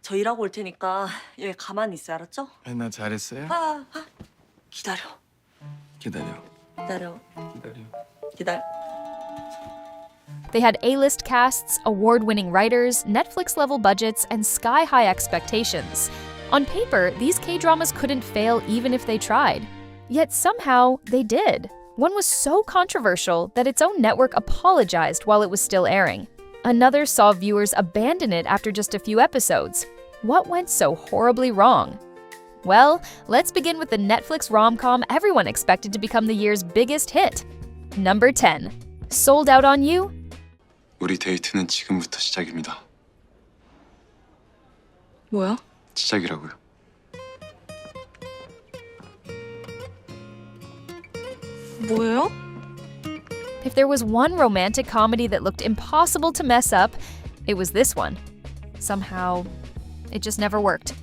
저 일하고 올 테니까 여기 가만히 있어, 알았죠? 나 잘했어요? 기다려. 기다려. 기다려. 기다려. 기다려. They had A-list casts, award-winning writers, Netflix-level budgets, and sky-high expectations. On paper, these K-dramas couldn't fail even if they tried. Yet somehow, they did. One was so controversial that its own network apologized while it was still airing. Another saw viewers abandon it after just a few episodes. What went so horribly wrong? Well, let's begin with the Netflix rom-com everyone expected to become the year's biggest hit. Number 10. Sold Out on You? 우리 데이트는 지금부터 시작입니다. 뭐야? 시작이라고요. 뭐예요? If there was one romantic comedy that looked impossible to mess up, it was this one. Somehow, it just never worked.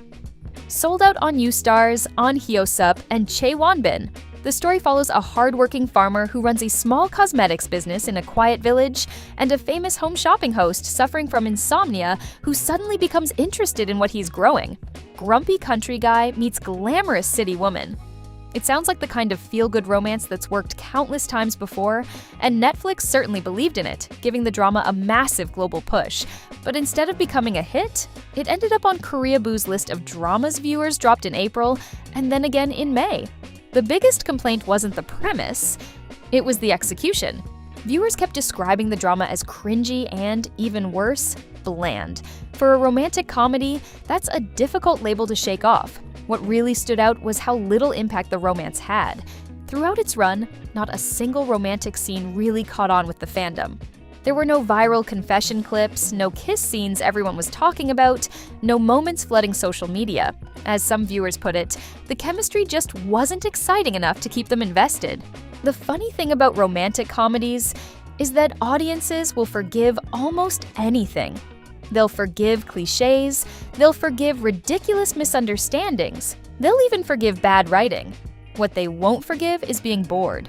Sold Out on You stars Ahn Hyo-sup and Chae Won-bin. The story follows a hard-working farmer who runs a small cosmetics business in a quiet village and a famous home shopping host suffering from insomnia who suddenly becomes interested in what he's growing. Grumpy country guy meets glamorous city woman. It sounds like the kind of feel-good romance that's worked countless times before, and Netflix certainly believed in it, giving the drama a massive global push. But instead of becoming a hit, it ended up on Koreaboo's list of dramas viewers dropped in April, and then again in May. The biggest complaint wasn't the premise, it was the execution. Viewers kept describing the drama as cringy and, even worse, bland. For a romantic comedy, that's a difficult label to shake off. What really stood out was how little impact the romance had. Throughout its run, not a single romantic scene really caught on with the fandom. There were no viral confession clips, no kiss scenes everyone was talking about, no moments flooding social media. As some viewers put it, the chemistry just wasn't exciting enough to keep them invested. The funny thing about romantic comedies is that audiences will forgive almost anything. They'll forgive cliches, they'll forgive ridiculous misunderstandings, they'll even forgive bad writing. What they won't forgive is being bored.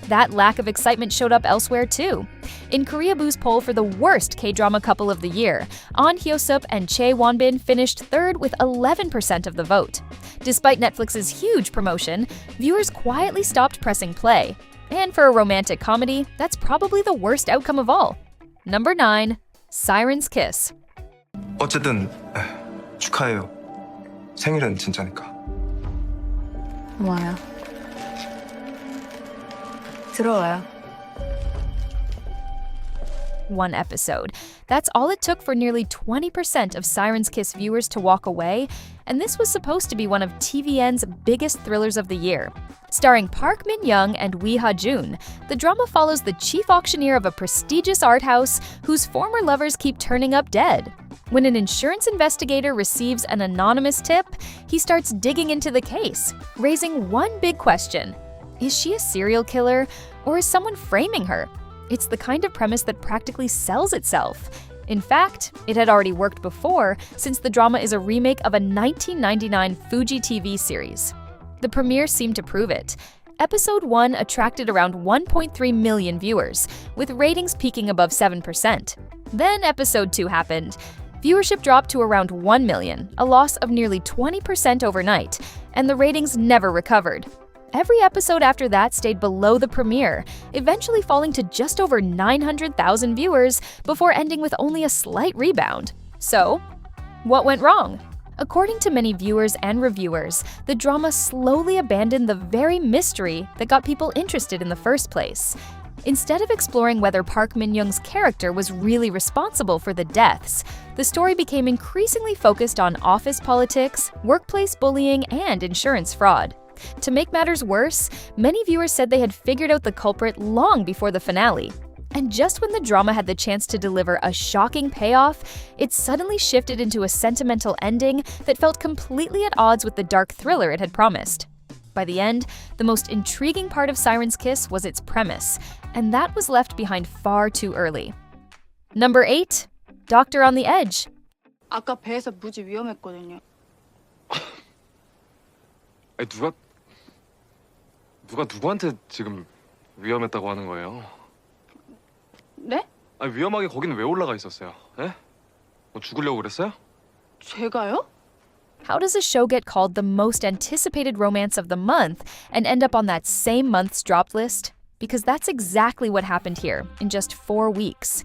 That lack of excitement showed up elsewhere too. In Koreaboo's poll for the worst K-drama couple of the year, Ahn Hyo-sup and Chae Won-bin finished third with 11% of the vote. Despite Netflix's huge promotion, viewers quietly stopped pressing play. And for a romantic comedy, that's probably the worst outcome of all. Number 9. Siren's Kiss. 어쨌든 축하해요. 생일은 진짜니까. 고마워요. 들어와요. One episode. That's all it took for nearly 20% of Siren's Kiss viewers to walk away, and this was supposed to be one of TVN's biggest thrillers of the year. Starring Park Min-young and Lee Ha-jun, the drama follows the chief auctioneer of a prestigious art house whose former lovers keep turning up dead. When an insurance investigator receives an anonymous tip, he starts digging into the case, raising one big question. Is she a serial killer, or is someone framing her? It's the kind of premise that practically sells itself. In fact, it had already worked before, since the drama is a remake of a 1999 Fuji TV series. The premiere seemed to prove it. Episode 1 attracted around 1.3 million viewers, with ratings peaking above 7%. Then Episode 2 happened. Viewership dropped to around 1 million, a loss of nearly 20% overnight, and the ratings never recovered. Every episode after that stayed below the premiere, eventually falling to just over 900,000 viewers before ending with only a slight rebound. So, what went wrong? According to many viewers and reviewers, the drama slowly abandoned the very mystery that got people interested in the first place. Instead of exploring whether Park Min-young's character was really responsible for the deaths, the story became increasingly focused on office politics, workplace bullying, and insurance fraud. To make matters worse, many viewers said they had figured out the culprit long before the finale. And just when the drama had the chance to deliver a shocking payoff, it suddenly shifted into a sentimental ending that felt completely at odds with the dark thriller it had promised. By the end, the most intriguing part of Siren's Kiss was its premise, and that was left behind far too early. Number 8. Doctor on the Edge. 아까 배에서 무지 위험했거든요. 아니 누가 누구한테 지금 위험했다고 하는 거예요? 네? 아니 위험하게 거기는 왜 올라가 있었어요? 예? 뭐 죽으려고 그랬어요? 제가요? How does a show get called the most anticipated romance of the month and end up on that same month's dropped list? Because that's exactly what happened here in just 4 weeks.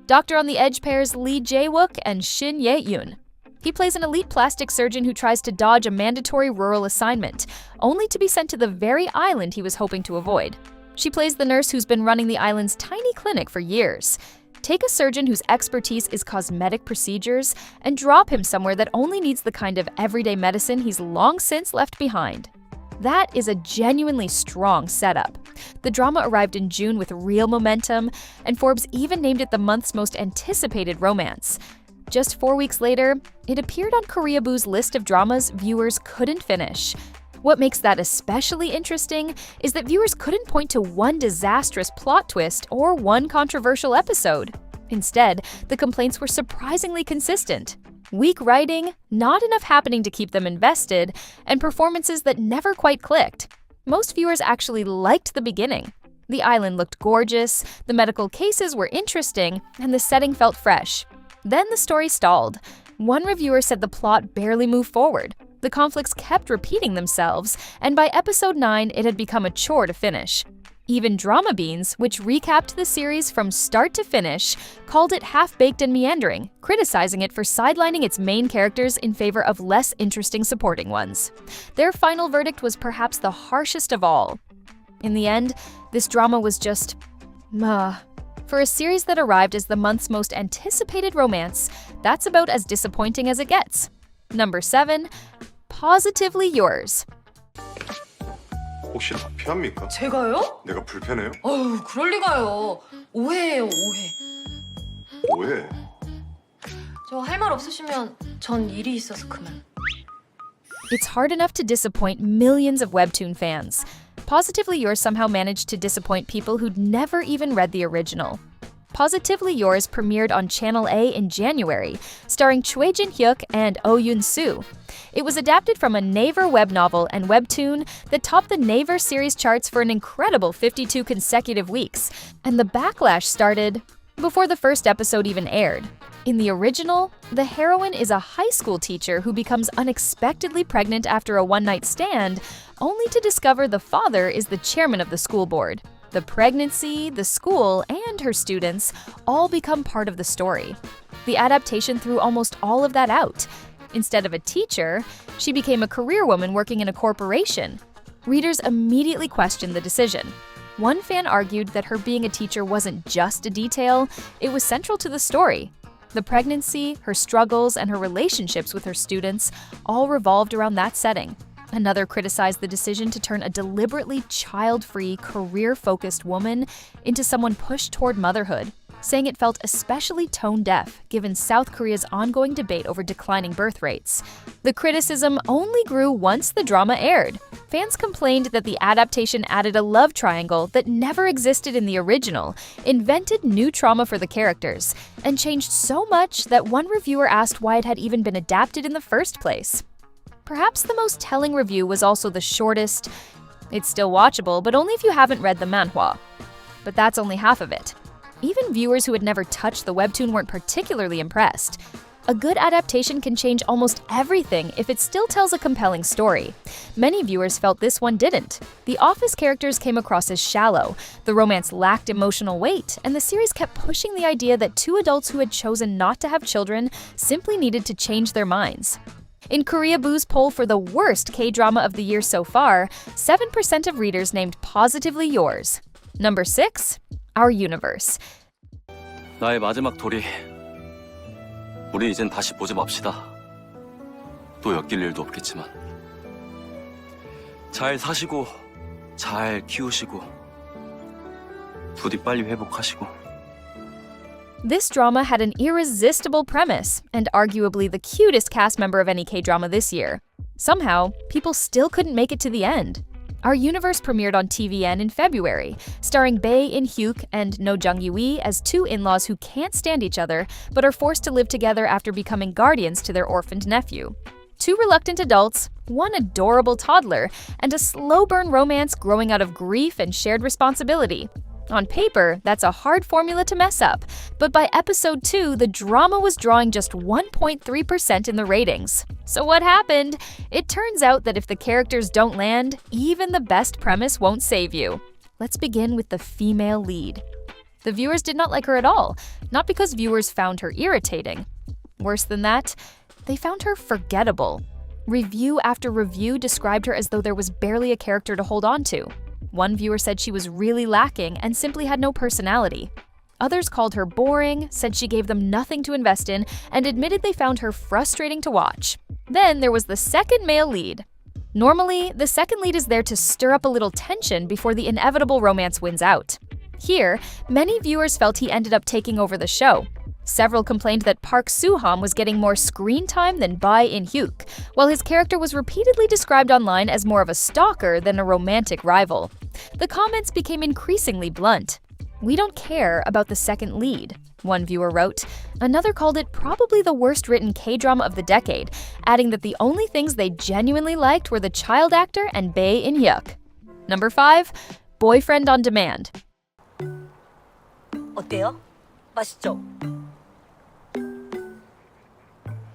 Doctor on the Edge pairs Lee Jae-wook and Shin Ye-yoon. He plays an elite plastic surgeon who tries to dodge a mandatory rural assignment, only to be sent to the very island he was hoping to avoid. She plays the nurse who's been running the island's tiny clinic for years. Take a surgeon whose expertise is cosmetic procedures and drop him somewhere that only needs the kind of everyday medicine he's long since left behind. That is a genuinely strong setup. The drama arrived in June with real momentum, and Forbes even named it the month's most anticipated romance. Just 4 weeks later, it appeared on Koreaboo's list of dramas viewers couldn't finish. What makes that especially interesting is that viewers couldn't point to one disastrous plot twist or one controversial episode. Instead, the complaints were surprisingly consistent. Weak writing, not enough happening to keep them invested, and performances that never quite clicked. Most viewers actually liked the beginning. The island looked gorgeous, the medical cases were interesting, and the setting felt fresh. Then the story stalled. One reviewer said the plot barely moved forward. The conflicts kept repeating themselves, and by episode 9, it had become a chore to finish. Even Drama Beans, which recapped the series from start to finish, called it half-baked and meandering, criticizing it for sidelining its main characters in favor of less interesting supporting ones. Their final verdict was perhaps the harshest of all. In the end, this drama was just for a series that arrived as the month's most anticipated romance, that's about as disappointing as it gets. Number 7. Positively Yours. 혹시 마피아입니까? 제가요? 내가 불편해요? 어휴, 그럴 리가요. 오해예요, 오해. 왜? 저 할 말 없으시면 전 일이 있어서 그만. It's hard enough to disappoint millions of webtoon fans. Positively Yours somehow managed to disappoint people who'd never even read the original. Positively Yours premiered on Channel A in January, starring Choi Jin-hyuk and Oh Yoon-soo. It was adapted from a Naver web novel and webtoon that topped the Naver series charts for an incredible 52 consecutive weeks, and the backlash started before the first episode even aired. In the original, the heroine is a high school teacher who becomes unexpectedly pregnant after a one-night stand, only to discover the father is the chairman of the school board. The pregnancy, the school, and her students all become part of the story. The adaptation threw almost all of that out. Instead of a teacher, she became a career woman working in a corporation. Readers immediately questioned the decision. One fan argued that her being a teacher wasn't just a detail, it was central to the story. The pregnancy, her struggles, and her relationships with her students all revolved around that setting. Another criticized the decision to turn a deliberately child-free, career-focused woman into someone pushed toward motherhood, saying it felt especially tone-deaf given South Korea's ongoing debate over declining birth rates. The criticism only grew once the drama aired. Fans complained that the adaptation added a love triangle that never existed in the original, invented new trauma for the characters, and changed so much that one reviewer asked why it had even been adapted in the first place. Perhaps the most telling review was also the shortest. It's still watchable, but only if you haven't read the manhwa. But that's only half of it. Even viewers who had never touched the webtoon weren't particularly impressed. A good adaptation can change almost everything if it still tells a compelling story. Many viewers felt this one didn't. The Office characters came across as shallow, the romance lacked emotional weight, and the series kept pushing the idea that two adults who had chosen not to have children simply needed to change their minds. In Koreaboo's poll for the worst K-drama of the year so far, 7% of readers named Positively Yours. Number 6. Our Universe. 나의 마지막 도리. 우리 이젠 다시 보지 맙시다. 또 엮일 일도 없겠지만. 잘 사시고, 잘 키우시고, 부디 빨리 회복하시고. This drama had an irresistible premise, and arguably the cutest cast member of any K-drama this year. Somehow, people still couldn't make it to the end. Our Universe premiered on TVN in February, starring Bae In-hyuk and No Jung-yui as two in-laws who can't stand each other but are forced to live together after becoming guardians to their orphaned nephew. Two reluctant adults, one adorable toddler, and a slow-burn romance growing out of grief and shared responsibility. On paper, that's a hard formula to mess up, but by episode 2, the drama was drawing just 1.3% in the ratings. So what happened? It turns out that if the characters don't land, even the best premise won't save you. Let's begin with the female lead. The viewers did not like her at all, not because viewers found her irritating. Worse than that, they found her forgettable. Review after review described her as though there was barely a character to hold on to. One viewer said she was really lacking and simply had no personality. Others called her boring, said she gave them nothing to invest in, and admitted they found her frustrating to watch. Then there was the second male lead. Normally, the second lead is there to stir up a little tension before the inevitable romance wins out. Here, many viewers felt he ended up taking over the show. Several complained that Park Soo-ham was getting more screen time than Bae In-hyuk, while his character was repeatedly described online as more of a stalker than a romantic rival. The comments became increasingly blunt. "We don't care about the second lead," one viewer wrote. Another called it probably the worst written K-drama of the decade, adding that the only things they genuinely liked were the child actor and Bae In-hyuk. Number 5. Boyfriend on Demand. 어때요? 맛있죠?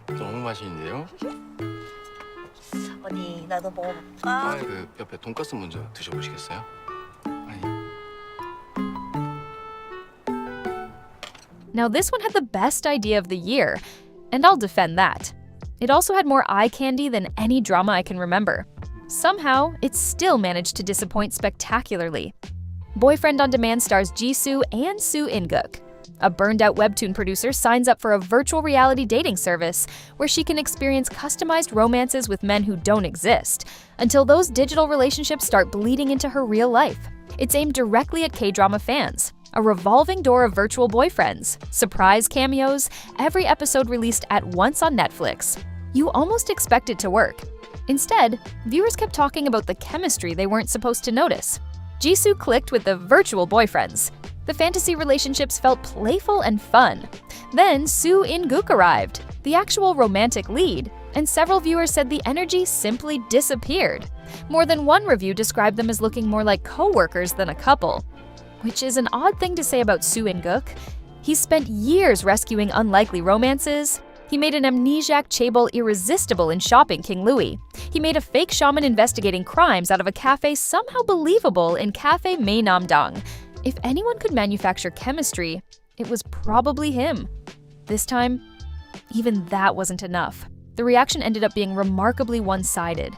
너무 맛있는데요? 어디 나도 먹어볼까? 그 옆에 돈가스 먼저 드셔보시겠어요? Now this one had the best idea of the year, and I'll defend that. It also had more eye candy than any drama I can remember. Somehow, it still managed to disappoint spectacularly. Boyfriend on Demand stars Jisoo and Soo In-guk. A burned-out webtoon producer signs up for a virtual reality dating service where she can experience customized romances with men who don't exist, until those digital relationships start bleeding into her real life. It's aimed directly at K-drama fans. A revolving door of virtual boyfriends, surprise cameos, every episode released at once on Netflix. You almost expect it to work. Instead, viewers kept talking about the chemistry they weren't supposed to notice. Jisoo clicked with the virtual boyfriends. The fantasy relationships felt playful and fun. Then Soo In-guk arrived, the actual romantic lead, and several viewers said the energy simply disappeared. More than one review described them as looking more like co-workers than a couple. Which is an odd thing to say about Soo In-guk. He spent years rescuing unlikely romances. He made an amnesiac chaebol irresistible in Shopping King Louie. He made a fake shaman investigating crimes out of a cafe somehow believable in Cafe Mae Nam-dong. If anyone could manufacture chemistry, it was probably him. This time, even that wasn't enough. The reaction ended up being remarkably one-sided.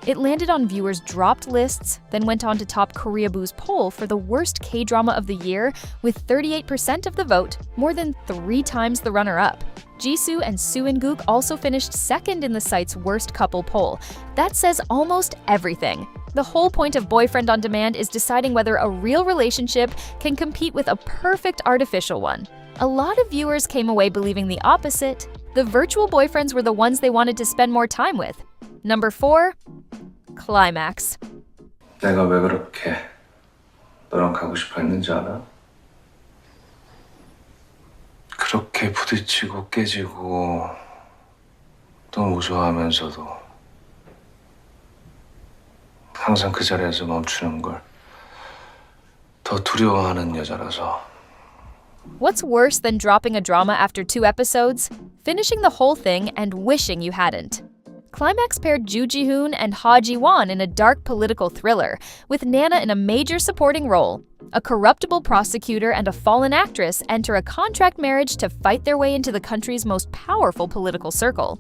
It landed on viewers' dropped lists, then went on to top Koreaboo's poll for the worst K-drama of the year with 38% of the vote, more than 3 times the runner-up. Jisoo and Soo In-guk also finished second in the site's worst couple poll. That says almost everything. The whole point of Boyfriend on Demand is deciding whether a real relationship can compete with a perfect artificial one. A lot of viewers came away believing the opposite. The virtual boyfriends were the ones they wanted to spend more time with. Number 4. Climax. 내가 왜 그렇게 너랑 가고 싶어 했는지 알아? 그렇게 부딪히고 깨지고 또 무서워하면서도 항상 그 자리에서 멈추는 걸 더 두려워하는 여자라서. What's worse than dropping a drama after 2 episodes? Finishing the whole thing and wishing you hadn't. Climax paired Joo Ji-hoon and Ha Ji-won in a dark political thriller, with Nana in a major supporting role. A corruptible prosecutor and a fallen actress enter a contract marriage to fight their way into the country's most powerful political circle.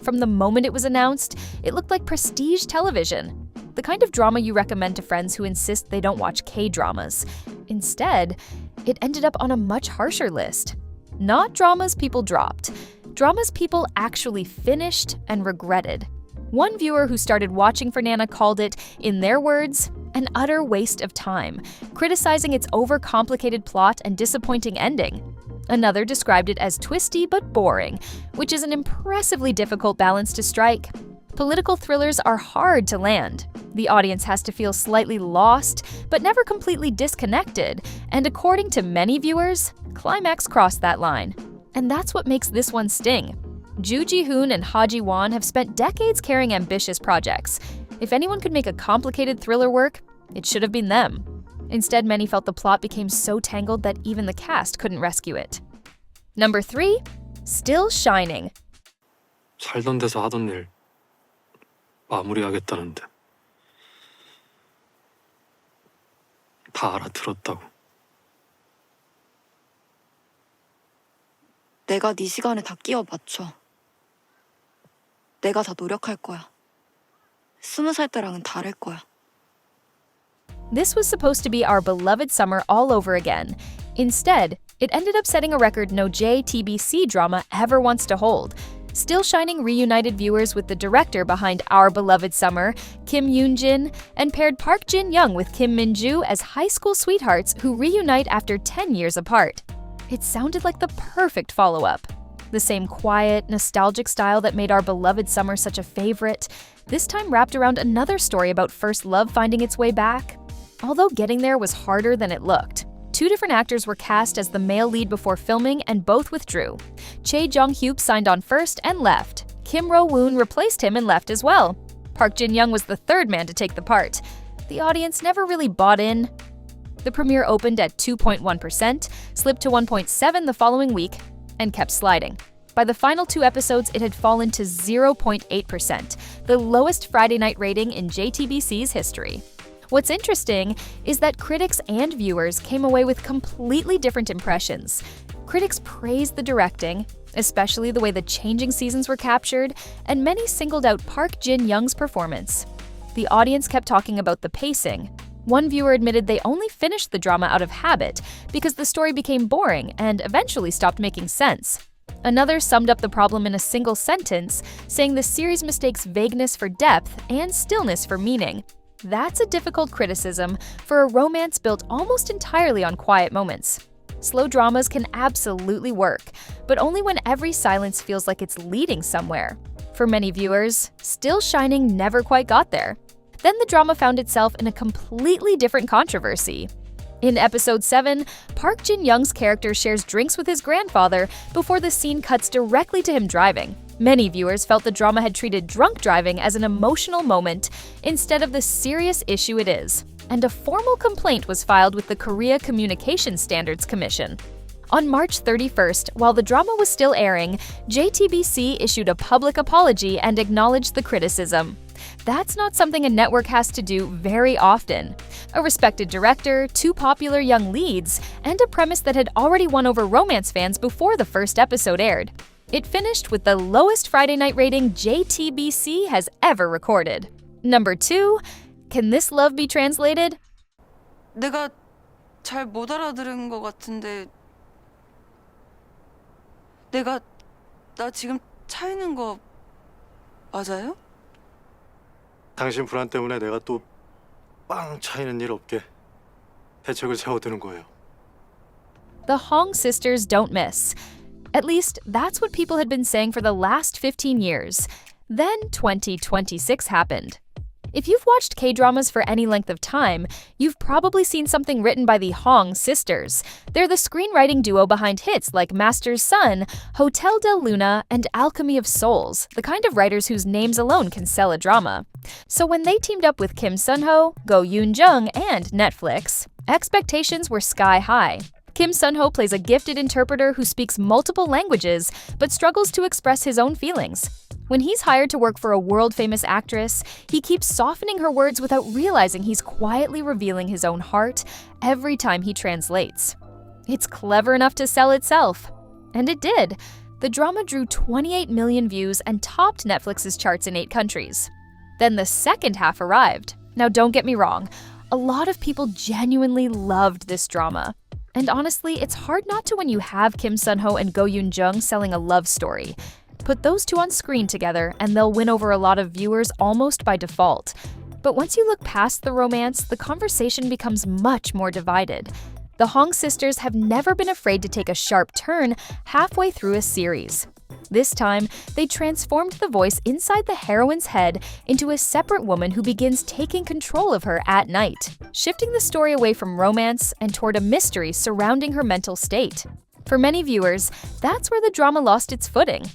From the moment it was announced, it looked like prestige television, the kind of drama you recommend to friends who insist they don't watch K-dramas. Instead, it ended up on a much harsher list. Not dramas people dropped. Dramas people actually finished and regretted. One viewer who started watching for Nana called it, in their words, an utter waste of time, criticizing its overcomplicated plot and disappointing ending. Another described it as twisty but boring, which is an impressively difficult balance to strike. Political thrillers are hard to land. The audience has to feel slightly lost, but never completely disconnected, and according to many viewers, Climax crossed that line. And that's what makes this one sting. Joo Ji-hoon and Ha Ji-won have spent decades carrying ambitious projects. If anyone could make a complicated thriller work, it should have been them. Instead, many felt the plot became so tangled that even the cast couldn't rescue it. Number 3. Still Shining. 살던 데서 하던 일 마무리하겠다는데 다 알아들었다고. 내가 네 시간에 다 끼워 맞춰. 내가 다 노력할 거야. 20살 때랑은 다를 거야. This was supposed to be our beloved summer all over again. Instead, it ended up setting a record no JTBC drama ever wants to hold. Still Shining reunited viewers with the director behind Our Beloved Summer, Kim Youn-jung, and paired Park Jin-young with Kim Min-joo as high school sweethearts who reunite after 10 years apart. It sounded like the perfect follow-up. The same quiet, nostalgic style that made Our Beloved Summer such a favorite, this time wrapped around another story about first love finding its way back. Although getting there was harder than it looked. 2 different actors were cast as the male lead before filming and both withdrew. Chae Jong-hyuk signed on first and left. Kim Ro-woon replaced him and left as well. Park Jin-young was the third man to take the part. The audience never really bought in. The premiere opened at 2.1%, slipped to 1.7% the following week, and kept sliding. By the final 2 episodes, it had fallen to 0.8%, the lowest Friday night rating in JTBC's history. What's interesting is that critics and viewers came away with completely different impressions. Critics praised the directing, especially the way the changing seasons were captured, and many singled out Park Jin-young's performance. The audience kept talking about the pacing. One viewer admitted they only finished the drama out of habit because the story became boring and eventually stopped making sense. Another summed up the problem in a single sentence, saying the series mistakes vagueness for depth and stillness for meaning. That's a difficult criticism for a romance built almost entirely on quiet moments. Slow dramas can absolutely work, but only when every silence feels like it's leading somewhere. For many viewers, Still Shining never quite got there. Then the drama found itself in a completely different controversy. In episode 7, Park Jin-young's character shares drinks with his grandfather before the scene cuts directly to him driving. Many viewers felt the drama had treated drunk driving as an emotional moment instead of the serious issue it is, and a formal complaint was filed with the Korea Communication Standards Commission. On March 31st, while the drama was still airing, JTBC issued a public apology and acknowledged the criticism. That's not something a network has to do very often. A respected director, 2 popular young leads, and a premise that had already won over romance fans before the first episode aired. It finished with the lowest Friday night rating JTBC has ever recorded. Number 2, can this love be translated? 내가 잘 못 알아들은 것 같은데 나 지금 차이는 거 맞아요? 당신 불안 때문에 내가 또 빵 차이는 일 없게 대책을 세워두는 거예요. The Hong sisters don't miss. At least, that's what people had been saying for the last 15 years. Then 2026 happened. If you've watched K-dramas for any length of time, you've probably seen something written by the Hong sisters. They're the screenwriting duo behind hits like Master's Sun, Hotel del Luna, and Alchemy of Souls, the kind of writers whose names alone can sell a drama. So when they teamed up with Kim Sun-ho, Go Youn-jung, and Netflix, expectations were sky high. Kim Sun-ho plays a gifted interpreter who speaks multiple languages but struggles to express his own feelings. When he's hired to work for a world-famous actress, he keeps softening her words without realizing he's quietly revealing his own heart every time he translates. It's clever enough to sell itself. And it did. The drama drew 28 million views and topped Netflix's charts in 8 countries. Then the second half arrived. Now don't get me wrong, a lot of people genuinely loved this drama. And honestly, it's hard not to when you have Kim Sun-ho and Go Youn-jung selling a love story. Put those 2 on screen together and they'll win over a lot of viewers almost by default. But once you look past the romance, the conversation becomes much more divided. The Hong sisters have never been afraid to take a sharp turn halfway through a series. This time, they transformed the voice inside the heroine's head into a separate woman who begins taking control of her at night, shifting the story away from romance and toward a mystery surrounding her mental state. For many viewers, that's where the drama lost its footing.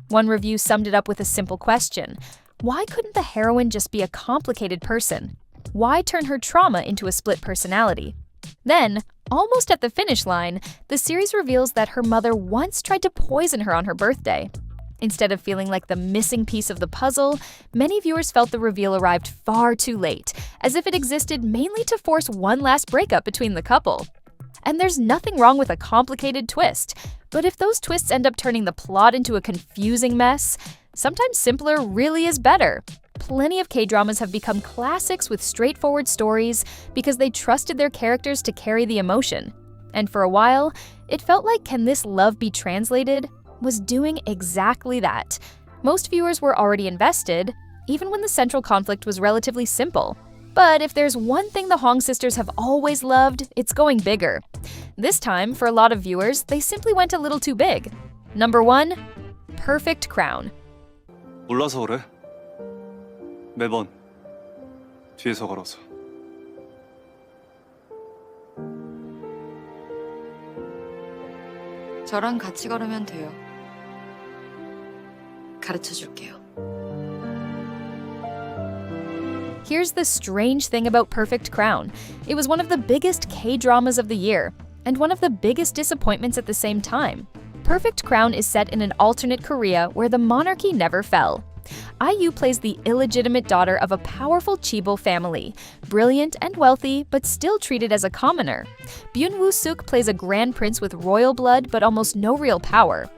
One review summed it up with a simple question: why couldn't the heroine just be a complicated person? Why turn her trauma into a split personality? Then, almost at the finish line, the series reveals that her mother once tried to poison her on her birthday. Instead of feeling like the missing piece of the puzzle, many viewers felt the reveal arrived far too late, as if it existed mainly to force one last breakup between the couple. And there's nothing wrong with a complicated twist, but if those twists end up turning the plot into a confusing mess, sometimes simpler really is better. Plenty of K-dramas have become classics with straightforward stories because they trusted their characters to carry the emotion. And for a while, it felt like Can This Love Be Translated was doing exactly that. Most viewers were already invested, even when the central conflict was relatively simple. But if there's one thing the Hong sisters have always loved, it's going bigger. This time, for a lot of viewers, they simply went a little too big. Number 1, Perfect Crown. 몰라서 그래. 매번 뒤에서 걸어서. 저랑 같이 걸으면 돼요. 가르쳐 줄게요. Here's the strange thing about Perfect Crown. It was one of the biggest K-dramas of the year, and one of the biggest disappointments at the same time. Perfect Crown is set in an alternate Korea where the monarchy never fell. IU plays the illegitimate daughter of a powerful Chibo family, brilliant and wealthy, but still treated as a commoner. Byun Woo-suk plays a grand prince with royal blood but almost no real power.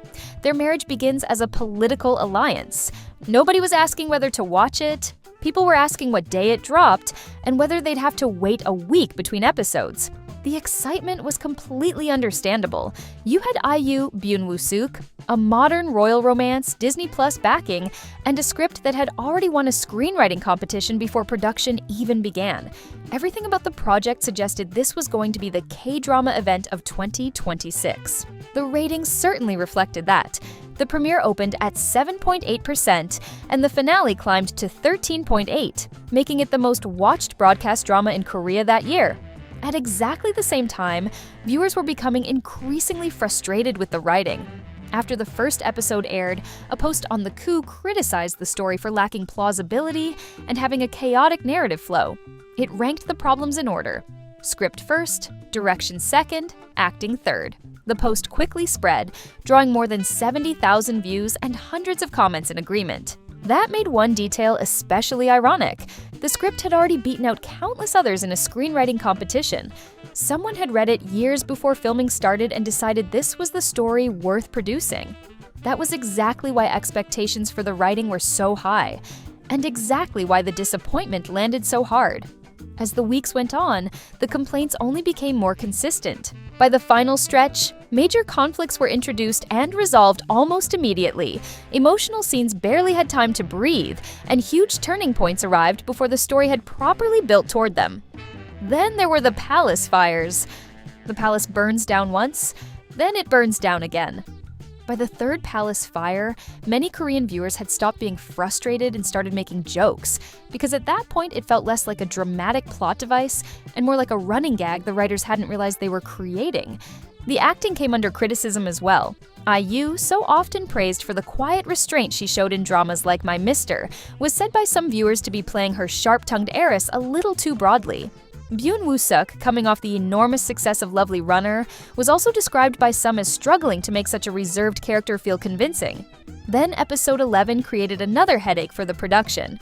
Their marriage begins as a political alliance. Nobody was asking whether to watch it. People were asking what day it dropped and whether they'd have to wait a week between episodes. The excitement was completely understandable. You had IU, Byun Woo-suk, a modern royal romance, Disney Plus backing, and a script that had already won a screenwriting competition before production even began. Everything about the project suggested this was going to be the K-drama event of 2026. The ratings certainly reflected that. The premiere opened at 7.8%, and the finale climbed to 13.8%, making it the most watched broadcast drama in Korea that year. At exactly the same time, viewers were becoming increasingly frustrated with the writing. After the first episode aired, a post on The Coup criticized the story for lacking plausibility and having a chaotic narrative flow. It ranked the problems in order: script first, direction second, acting third. The post quickly spread, drawing more than 70,000 views and hundreds of comments in agreement. That made one detail especially ironic. The script had already beaten out countless others in a screenwriting competition. Someone had read it years before filming started and decided this was the story worth producing. That was exactly why expectations for the writing were so high, and exactly why the disappointment landed so hard. As the weeks went on, the complaints only became more consistent. By the final stretch, major conflicts were introduced and resolved almost immediately. Emotional scenes barely had time to breathe, and huge turning points arrived before the story had properly built toward them. Then there were the palace fires. The palace burns down once, then it burns down again. By the third palace fire, many Korean viewers had stopped being frustrated and started making jokes, because at that point it felt less like a dramatic plot device and more like a running gag the writers hadn't realized they were creating. The acting came under criticism as well. IU, so often praised for the quiet restraint she showed in dramas like My Mister, was said by some viewers to be playing her sharp-tongued heiress a little too broadly. Byun Woo-suk, coming off the enormous success of Lovely Runner, was also described by some as struggling to make such a reserved character feel convincing. Then episode 11 created another headache for the production.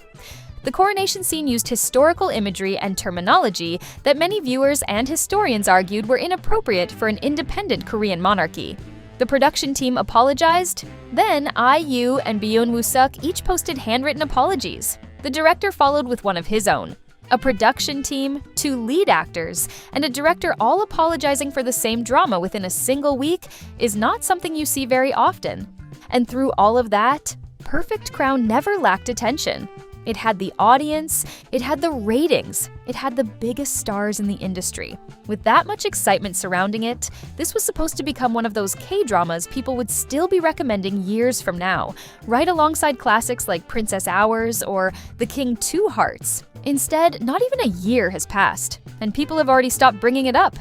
The coronation scene used historical imagery and terminology that many viewers and historians argued were inappropriate for an independent Korean monarchy. The production team apologized. Then IU and Byun Woo-suk each posted handwritten apologies. The director followed with one of his own. A production team, 2 lead actors, and a director all apologizing for the same drama within a single week is not something you see very often. And through all of that, Perfect Crown never lacked attention. It had the audience, it had the ratings, it had the biggest stars in the industry. With that much excitement surrounding it, this was supposed to become one of those K-dramas people would still be recommending years from now, right alongside classics like Princess Hours or The King Two Hearts. Instead, not even a year has passed, and people have already stopped bringing it up.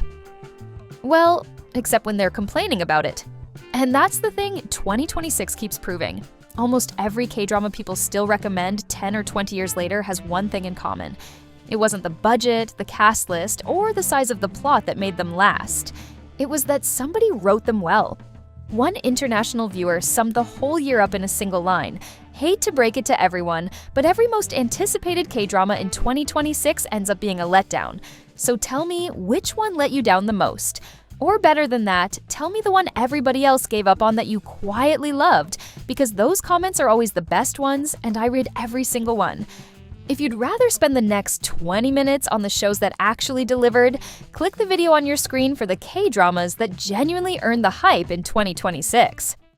Well, except when they're complaining about it. And that's the thing 2026 keeps proving. Almost every K-drama people still recommend 10 or 20 years later has one thing in common. It wasn't the budget, the cast list, or the size of the plot that made them last. It was that somebody wrote them well. One international viewer summed the whole year up in a single line. Hate to break it to everyone, but every most anticipated K-drama in 2026 ends up being a letdown. So tell me, which one let you down the most? Or better than that, tell me the one everybody else gave up on that you quietly loved, because those comments are always the best ones, and I read every single one. If you'd rather spend the next 20 minutes on the shows that actually delivered, click the video on your screen for the K-dramas that genuinely earned the hype in 2026.